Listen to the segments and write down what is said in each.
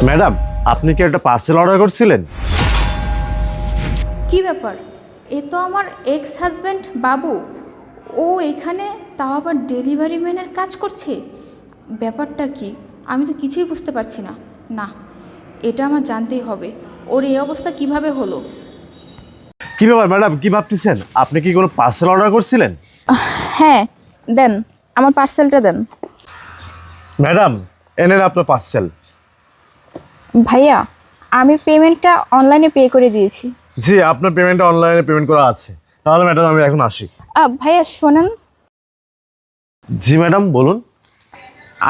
Madam, আপনি কি একটা পার্সেল অর্ডার করছিলেন? কি ব্যাপার? এ তো আমার এক্স হাজব্যান্ড বাবু। ও এখানে, তাও আবার ডেলিভারি ম্যানের কাজ করছে। ব্যাপারটা কি? আমি তো কিছুই বুঝতে পারছি না। না, এটা আমার জানতেই হবে। ওর এই অবস্থা কিভাবে হলো? কি ব্যাপার ম্যাডাম, কি ভাবতেছেন? আপনি কি কোনো পার্সেল অর্ডার করছিলেন? হ্যাঁ, দেন, আমার পার্সেলটা দেন। ম্যাডাম, এনেন আপনার পার্সেল। ভাইয়া, আমি পেমেন্টটা অনলাইনে পে করে দিয়েছি। জি, আপনার পেমেন্টটা অনলাইনে পেমেন্ট করা আছে। তাহলে ম্যাডাম আমি এখন আসি। ভাইয়া শোনেন, জি ম্যাডাম, বলুন।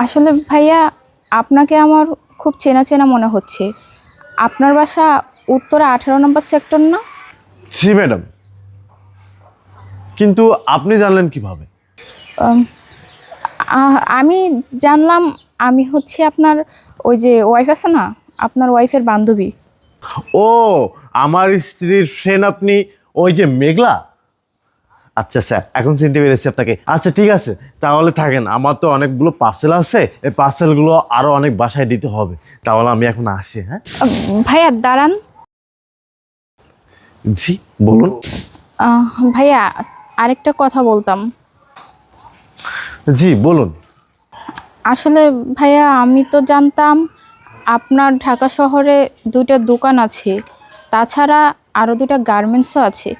আসলে ভাইয়া আপনাকে আমার খুব চেনা চেনা মনে হচ্ছে। আপনার বাসা উত্তরা 18 নম্বর সেক্টর না? জি ম্যাডাম, কিন্তু আপনি জানলেন কিভাবে? আম, আমি জানলাম, আমি হচ্ছে আপনার ওই যে ওয়াইফ আছে না, আপনার ওয়াইফের বান্ধবী। ও, আমার স্ত্রীর ফ্রেন্ড আপনি, ওই যে মেঘলা। আচ্ছা আচ্ছা, এখন চিনতে পেরেছি আপনাকে। আচ্ছা ঠিক আছে, তাহলে থাকেন। আমার তো অনেকগুলো পার্সেল আছে, এই পার্সেলগুলো আরও অনেক বাসায় দিতে হবে। তাহলে আমি এখন আসি। হ্যাঁ ভাইয়া দাঁড়ান। জি, বলুন। ভাইয়া আরেকটা কথা বলতাম। জি বলুন। আসলে ভাইয়া আমি তো জানতাম আপনার ঢাকা শহরে 2টা দোকান আছে, তাছাড়া আরও 2টা গার্মেন্টসও আছে।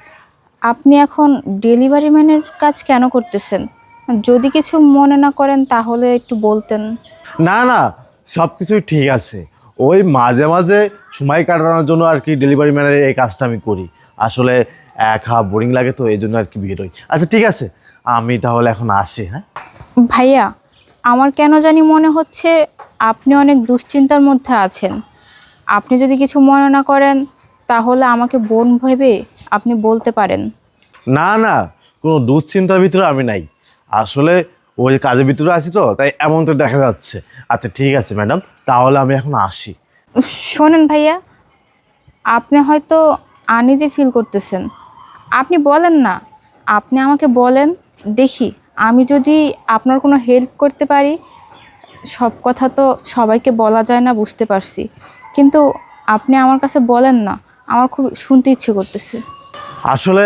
আপনি এখন ডেলিভারি ম্যানের কাজ কেন করতেছেন? যদি কিছু মনে না করেন তাহলে একটু বলতেন। না না, সব কিছুই ঠিক আছে। ওই মাঝে মাঝে সময় কাটানোর জন্য আর কি ডেলিভারি ম্যানের এই কাজটা আমি করি। আসলে একা বোরিং লাগে, তো এই জন্য আর কি বের হই। আচ্ছা ঠিক আছে, আমি তাহলে এখন আসি। হ্যাঁ ভাইয়া, আমার কেন জানি মনে হচ্ছে আপনি অনেক দুশ্চিন্তার মধ্যে আছেন। আপনি যদি কিছু মনে না করেন তাহলে আমাকে বোন ভেবে আপনি বলতে পারেন। না না, কোনো দুশ্চিন্তার ভিতরে আমি নাই। আসলে ওই কাজের ভিতরে আছি তো, তাই এমন তো দেখা যাচ্ছে। আচ্ছা ঠিক আছে ম্যাডাম, তাহলে আমি এখন আসি। শোনেন ভাইয়া, আপনি হয়তো আনইজি ফিল করতেছেন। আপনি বলেন না, আপনি আমাকে বলেন, দেখি আমি যদি আপনার কোনো হেল্প করতে পারি। সব কথা তো সবাইকে বলা যায় না, বুঝতে পারছি, কিন্তু আপনি আমার কাছে বলেন না, আমার খুব শুনতে ইচ্ছে করতেছে। আসলে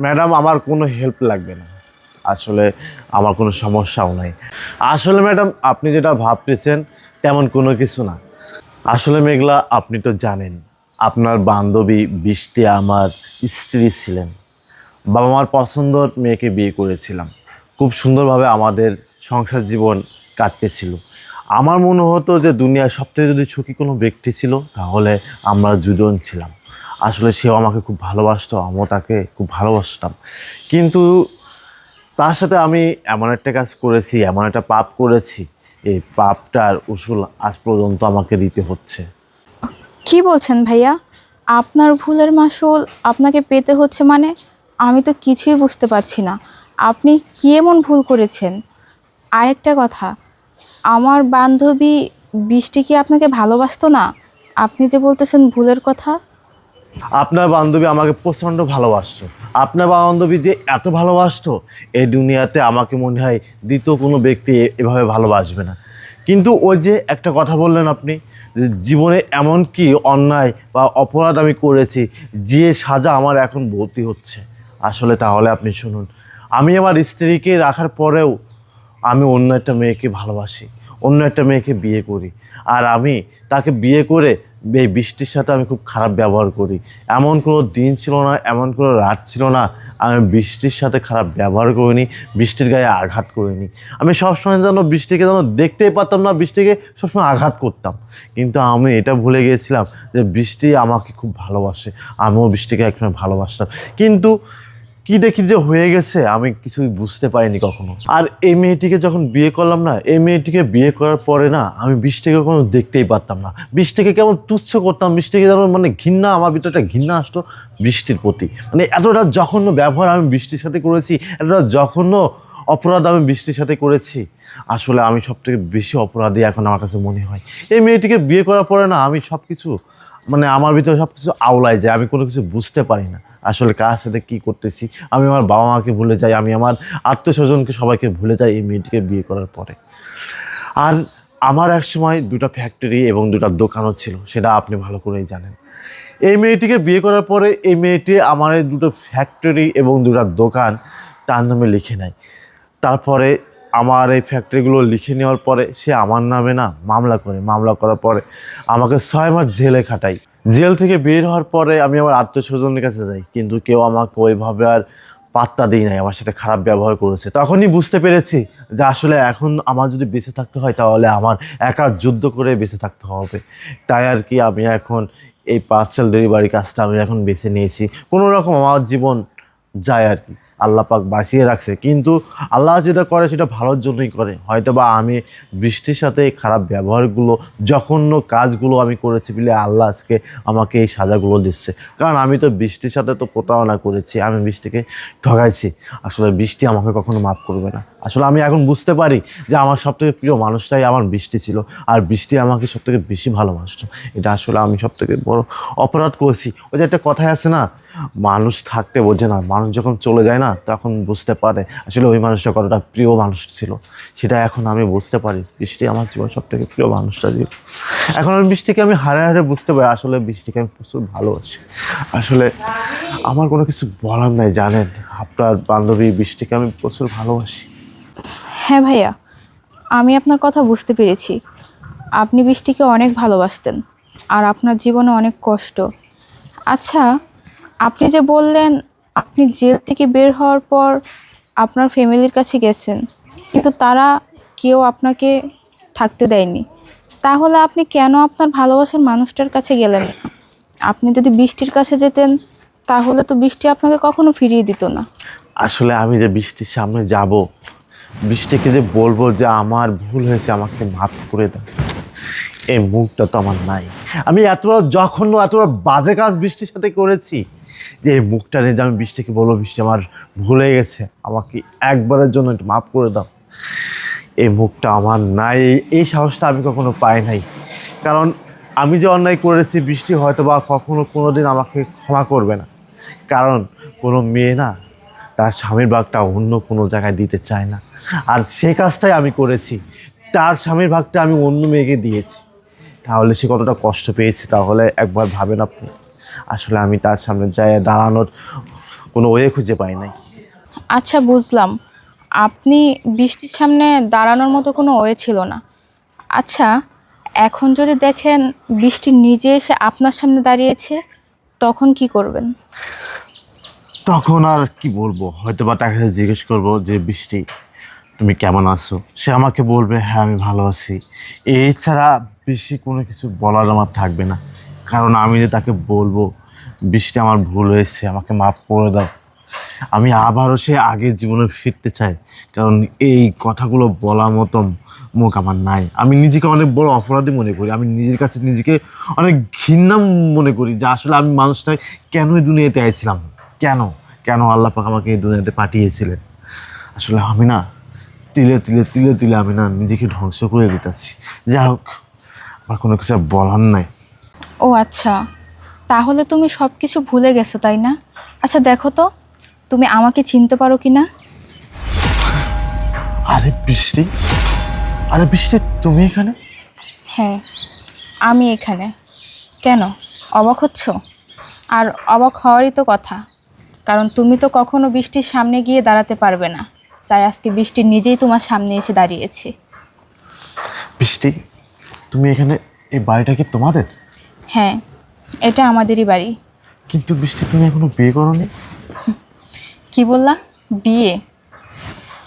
ম্যাডাম, আমার কোনো হেল্প লাগবে না। আসলে আমার কোনো সমস্যাও নাই। আসলে ম্যাডাম, আপনি যেটা ভাবতেছেন তেমন কোনো কিছু না। আসলে মেঘলা, আপনি তো জানেন আপনার বান্ধবী বৃষ্টি আমার স্ত্রী ছিলেন। বাবা মার পছন্দর মেয়েকে বিয়ে করেছিলাম। খুব সুন্দরভাবে আমাদের সংসার জীবন কাটতেছিল। আমার মনে হতো যে দুনিয়ার সবথেকে যদি সুখী কোনো ব্যক্তি ছিল তাহলে আমরা দুজন ছিলাম। আসলে সেও আমাকে খুব ভালোবাসতো, আমিও তাকে খুব ভালোবাসতাম। কিন্তু তার সাথে আমি এমন একটা কাজ করেছি, এমন একটা পাপ করেছি, এই পাপটার উসুল আজ পর্যন্ত আমাকে দিতে হচ্ছে। কি বলছেন ভাইয়া? আপনার ভুলের মাসুল আপনাকে পেতে হচ্ছে মানে? আমি তো কিছুই বুঝতে পারছি না। আপনি কি এমন ভুল করেছেন? আরেকটা কথা, আমার বান্ধবী বৃষ্টি কি আপনাকে ভালোবাসতো না? আপনি যে বলতেছেন ভুলের কথা। আপনার বান্ধবী আমাকে প্রচণ্ড ভালোবাসতো। আপনার বান্ধবী যে এত ভালোবাসতো, এই দুনিয়াতে আমাকে মনে হয় দ্বিতীয় কোনো ব্যক্তি এভাবে ভালোবাসবে না। কিন্তু ওই যে একটা কথা বললেন আপনি, যে জীবনে এমন কি অন্যায় বা অপরাধ আমি করেছি যে সাজা আমার এখন ভর্তি হচ্ছে। আসলে তাহলে আপনি শুনুন, আমি আমার স্ত্রীকে রাখার পরেও আমি অন্য একটা মেয়েকে ভালোবাসি, অন্য একটা মেয়েকে বিয়ে করি। আর আমি তাকে বিয়ে করে এই বৃষ্টির সাথে আমি খুব খারাপ ব্যবহার করি। এমন কোনো দিন ছিল না, এমন কোনো রাত ছিল না আমি বৃষ্টির সাথে খারাপ ব্যবহার করিনি, বৃষ্টির গায়ে আঘাত করিনি। আমি সবসময় যেন বৃষ্টিকে যেন দেখতেই পারতাম না, বৃষ্টিকে সবসময় আঘাত করতাম। কিন্তু আমি এটা ভুলে গিয়েছিলাম যে বৃষ্টি আমাকে খুব ভালোবাসে, আমিও বৃষ্টিকে একসময় ভালোবাসতাম। কিন্তু কি দেখি যে হয়ে গেছে, আমি কিছুই বুঝতে পারিনি কখনো। আর এই মেয়েটিকে যখন বিয়ে করলাম না, এই মেয়েটিকে বিয়ে করার পরে না আমি বৃষ্টিকে কখনো দেখতেই পারতাম না। বৃষ্টিকে কেমন তুচ্ছ করতাম, বৃষ্টিকে যেন মানে ঘৃণা, আমার ভিতরে একটা ঘৃণা আসতো বৃষ্টির প্রতি। মানে এতটা জঘন্য ব্যবহার আমি বৃষ্টির সাথে করেছি, এতটা জঘন্য অপরাধ আমি বৃষ্টির সাথে করেছি। আসলে আমি সবথেকে বেশি অপরাধী এখন আমার কাছে মনে হয়। এই মেয়েটিকে বিয়ে করার পরে না আমি সব কিছু, মানে আমার ভিতরে সব কিছু আওলায় যায়, আমি কোনো কিছু বুঝতে পারি না আসলে কার সাথে কী করতেছি। আমি আমার বাবা মাকে ভুলে যাই, আমি আমার আত্মীয় স্বজনকে সবাইকে ভুলে যাই এই মেয়েটিকে বিয়ে করার পরে। আর আমার এক সময় দুটো ফ্যাক্টরি এবং দুটো দোকানও ছিল, সেটা আপনি ভালো করেই জানেন। এই মেয়েটিকে বিয়ে করার পরে এই মেয়েটি আমার এই দুটো ফ্যাক্টরি এবং দুটো দোকান তার নামে লিখে নেয়। তারপরে আমার এই ফ্যাক্টরিগুলো লিখে নেওয়ার পরে সে আমার নামে না মামলা করে, মামলা করার পরে আমাকে 6 মাস জেলে খাটাই। জেল থেকে বের হওয়ার পরে আমি আমার আত্মীয়স্বজনের কাছে যাই, কিন্তু কেউ আমাকে ওইভাবে আর পাত্তা দিই নাই, আমার সাথে খারাপ ব্যবহার করেছে। তখনই বুঝতে পেরেছি যে আসলে এখন আমার যদি বেঁচে থাকতে হয় তাহলে আমার একা যুদ্ধ করে বেঁচে থাকতে হবে। তাই আর কি আমি এখন এই পার্সেল ডেলিভারি কাজটা আমি এখন বেছে নিয়েছি। কোনো রকম আমার জীবন যায় আর কি, আল্লাহ পাক বাঁচিয়ে রাখছে। কিন্তু আল্লাহ যেটা করে সেটা ভালোর জন্যই করে। হয়তো বা আমি বৃষ্টির সাথে এই খারাপ ব্যবহারগুলো, জঘন্য কাজগুলো আমি করেছি বলে আল্লাহ আজকে আমাকে এই সাজাগুলো দিচ্ছে। কারণ আমি তো বৃষ্টির সাথে তো প্রতারণা করেছি, আমি বৃষ্টিকে ঠকাইছি। আসলে বৃষ্টি আমাকে কখনো মাফ করবে না। আসলে আমি এখন বুঝতে পারি যে আমার সবথেকে প্রিয় মানুষটাই আমার বৃষ্টি ছিল, আর বৃষ্টি আমাকে সবথেকে বেশি ভালোবাসতো। এটা আসলে আমি সবথেকে বড় অপরাধ করেছি। ওই যে একটা কথাই আছে না, মানুষ থাকতে বোঝে না, মানুষ যখন চলে যায় না তখন বুঝতে পারে আসলে ওই মানুষটা কতটা প্রিয় মানুষ ছিল। সেটা এখন আমি বুঝতে পারি, বৃষ্টি আমার জীবন সবথেকে প্রিয় মানুষটা ছিল। এখন আমি বৃষ্টিকে আমি হারে হারে বুঝতে পারি আসলে বৃষ্টিকে আমি প্রচুর ভালোবাসি। আসলে আমার কোনো কিছু বলার নাই, জানেন আপনার বান্ধবী বৃষ্টিকে আমি প্রচুর ভালোবাসি। হ্যাঁ ভাইয়া, আমি আপনার কথা বুঝতে পেরেছি। আপনি বৃষ্টিকে অনেক ভালোবাসতেন, আর আপনার জীবনে অনেক কষ্ট। আচ্ছা, আপনি যে বললেন আপনি জেল থেকে বের হওয়ার পর আপনার ফ্যামিলির কাছে গেছেন, কিন্তু তারা কেউ আপনাকে থাকতে দেয়নি, তাহলে আপনি কেন আপনার ভালোবাসার মানুষটার কাছে গেলেন না? আপনি যদি বৃষ্টির কাছে যেতেন তাহলে তো বৃষ্টি আপনাকে কখনো ফিরিয়ে দিত না। আসলে আমি যে বৃষ্টির সামনে যাব, বৃষ্টিকে যে বলবো যে আমার ভুল হয়েছে, আমাকে মাফ করে দাও, এই মুখটা তো আমার নাই। আমি এতটা জঘন্য, এতটা বাজে কাজ বৃষ্টির সাথে করেছি যে এই মুখটা নিয়ে যে আমি বৃষ্টিকে বলবো বৃষ্টি আমার ভুলে গেছে, আমাকে একবারের জন্য একটু মাফ করে দাও, এই মুখটা আমার নাই। এই সাহসটা আমি কখনো পাই নাই। কারণ আমি যে অন্যায় করেছি বৃষ্টি হয়তো বা কখনো কোনো দিন আমাকে ক্ষমা করবে না। কারণ কোনো মেয়ে না তার স্বামীর ভাগটা অন্য কোনো জায়গায় দিতে চায় না, আর সেই কাজটাই আমি করেছি। তার স্বামীর ভাগটা আমি অন্য মেয়েকে দিয়েছি। তাহলে সে কতটা কষ্ট পেয়েছে তাহলে একবার ভাবেন আপনি। আসলে আমি তার সামনে যাই দাঁড়ানোর কোনো ওয়ে খুঁজে পাই নাই। আচ্ছা, বুঝলাম। আপনি বৃষ্টির সামনে দাঁড়ানোর মতো কোনো ওয়ে ছিল না। আচ্ছা, এখন যদি দেখেন বৃষ্টি নিজে এসে আপনার সামনে দাঁড়িয়েছে, তখন কি করবেন? তখন আর কি বলবো, হয়তো বা তাকে জিজ্ঞেস করবো যে বৃষ্টি তুমি কেমন আছো, সে আমাকে বলবে হ্যাঁ আমি ভালো আছি। এছাড়া বেশি কোনো কিছু বলার আমার থাকবে না। কারণ আমি যে তাকে বলবো বৃষ্টি আমার ভুল হয়েছে, আমাকে মাফ করে দাও, আমি আবারও সে আগের জীবনে ফিরতে চাই। কারণ এই কথাগুলো বলার মতো মুখ আমার নাই। আমি নিজেকে অনেক বড় অপরাধী মনে করি, আমি নিজের কাছে নিজেকে অনেক ঘৃণা মনে করি যে আসলে আমি মানুষটাই কেন এই দুনিয়াতে আইছিলাম, কেন কেন আল্লাহ পাক আমাকে এই দুনিয়াতে পাঠিয়েছিলেন। আসলে আমি না তিলে তিলে তিলে তিলে আমি না নিজেকে ধ্বংস করে দিতেছি। যাই হোক, আমার কোনো কিছু আর বলার নাই। ও আচ্ছা, তাহলে তুমি সব কিছু ভুলে গেছো, তাই না? আচ্ছা দেখো তো, তুমি আমাকে চিনতে পারো কি না? আরে বৃষ্টি, আরে বৃষ্টি তুমি এখানে? হ্যাঁ, আমি এখানে। কেন অবাক হচ্ছ? আর অবাক হওয়ারই তো কথা, কারণ তুমি তো কখনো বৃষ্টির সামনে গিয়ে দাঁড়াতে পারবে না। তাই আজকে বৃষ্টি নিজেই তোমার সামনে এসে দাঁড়িয়েছে। বৃষ্টি তুমি এখানে, এই বাড়িটা কি তোমাদের? হ্যাঁ, এটা আমাদেরই বাড়ি। কিন্তু বৃষ্টি তুমি এখনো বিয়ে করোনি। কি বললা? বিয়ে?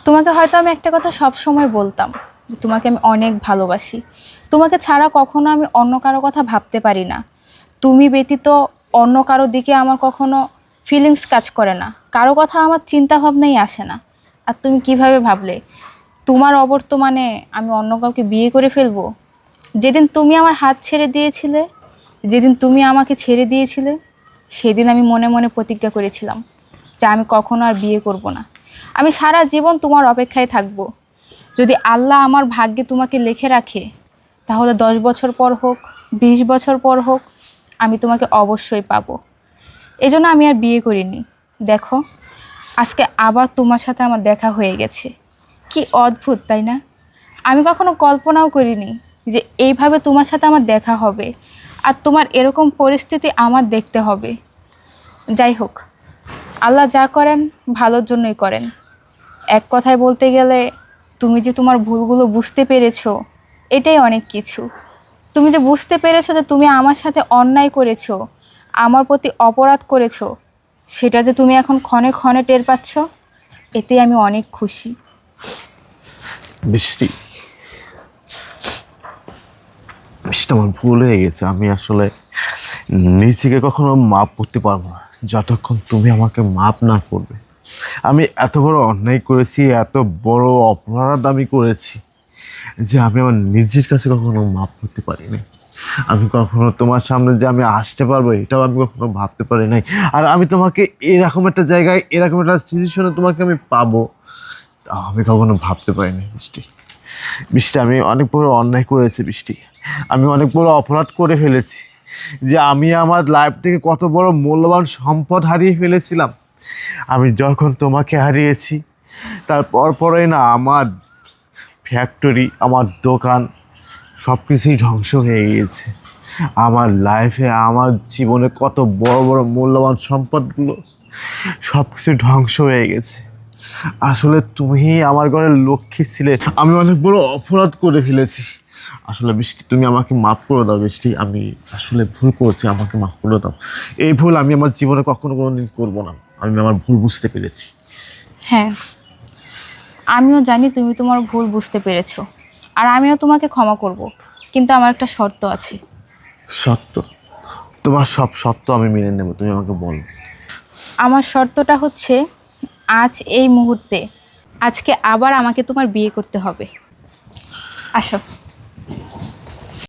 তোমাকে হয়তো আমি একটা কথা সব সময় বলতাম, যে তোমাকে আমি অনেক ভালোবাসি। তোমাকে ছাড়া কখনো আমি অন্য কারো কথা ভাবতে পারি না। তুমি ব্যতীত অন্য কারো দিকে আমার কখনো ফিলিংস কাজ করে না, কারো কথা আমার চিন্তা ভাবনাই আসে না। আর তুমি কিভাবে ভাবলে তোমার অবর্তমানে আমি অন্য কাউকে বিয়ে করে ফেলবো? যেদিন তুমি আমার হাত ছেড়ে দিয়েছিলে, যেদিন তুমি আমাকে ছেড়ে দিয়েছিলে, সেদিন আমি মনে মনে প্রতিজ্ঞা করেছিলাম যে আমি কখনো আর বিয়ে করব না। আমি সারা জীবন তোমার অপেক্ষায় থাকব। যদি আল্লাহ আমার ভাগ্যে তোমাকে লিখে রাখে, তাহলে 10 বছর পর হোক, 20 বছর পর হোক, আমি তোমাকে অবশ্যই পাবো। এজন্য আমি আর বিয়ে করিনি। দেখো, আজকে আবার তোমার সাথে আমার দেখা হয়ে গেছে। কি অদ্ভুত, তাই না? আমি কখনো কল্পনাও করিনি যে এইভাবে তোমার সাথে আমার দেখা হবে আর তোমার এরকম পরিস্থিতি আমার দেখতে হবে। যাই হোক, আল্লাহ যা করেন ভালোর জন্যই করেন। এক কথায় বলতে গেলে তুমি যে তোমার ভুলগুলো বুঝতে পেরেছো, এটাই অনেক কিছু। তুমি যে বুঝতে পেরেছো যে তুমি আমার সাথে অন্যায় করেছো, আমার প্রতি অপরাধ করেছো, সেটা যে তুমি এখন ক্ষণে ক্ষণে টের পাচ্ছ, এতে আমি অনেক খুশি। বৃষ্টি, বৃষ্টি আমার ভুল হয়ে গেছে। আমি আসলে নিজেকে কখনো মাপ করতে পারবো না যতক্ষণ তুমি আমাকে মাপ না করবে। আমি এত বড় অন্যায় করেছি, এত বড় অপরাধ আমি করেছি যে আমি আমার নিজের কাছে কখনো মাপ করতে পারি নাই। আমি কখনো তোমার সামনে যে আমি আসতে পারবো এটাও আমি কখনো ভাবতে পারি নাই। আর আমি তোমাকে এরকম একটা জায়গায়, এরকম একটা সিচুয়েশনে তোমাকে আমি পাবো, তাও আমি কখনো ভাবতে পারিনি। বৃষ্টি, বৃষ্টি, আমি অনেক বড় অন্যায় করেছি বৃষ্টি। আমি অনেক বড় অপরাধ করে ফেলেছি যে আমি আমার লাইফ থেকে কত বড় মূল্যবান সম্পদ হারিয়ে ফেলেছিলাম। আমি যখন তোমাকে হারিয়েছি তারপর পরেই না আমার ফ্যাক্টরি, আমার দোকান সব কিছুই ধ্বংস হয়ে গিয়েছে। আমার লাইফে, আমার জীবনে কত বড় বড় মূল্যবান সম্পদগুলো সব কিছু ধ্বংস হয়ে গেছে। আসলে তুমি আমার ঘরের লক্ষ্মী ছিলে। আমি অনেক বড় অপরাধ করে ফেলেছি। আসলে বৃষ্টি, তুমি আমাকে মাফ করে দাও বৃষ্টি। আমি আসলে ভুল করছি, আমাকে মাফ করে দাও। এই ভুল আমি আমার জীবনে কখনো কোনোদিন করবো না। আমি আমার ভুল বুঝতে পেরেছি। হ্যাঁ, আমিও জানি তুমি তোমার ভুল বুঝতে পেরেছো, আর আমিও তোমাকে ক্ষমা করব, কিন্তু আমার একটা শর্ত আছে। সত্য? তোমার সব সত্য আমি মেনে নেব, তুমি আমাকে বলো। আমার শর্তটা হচ্ছে, আজ এই মুহূর্তে, আজকে আবার আমাকে তোমার বিয়ে করতে হবে। আসো।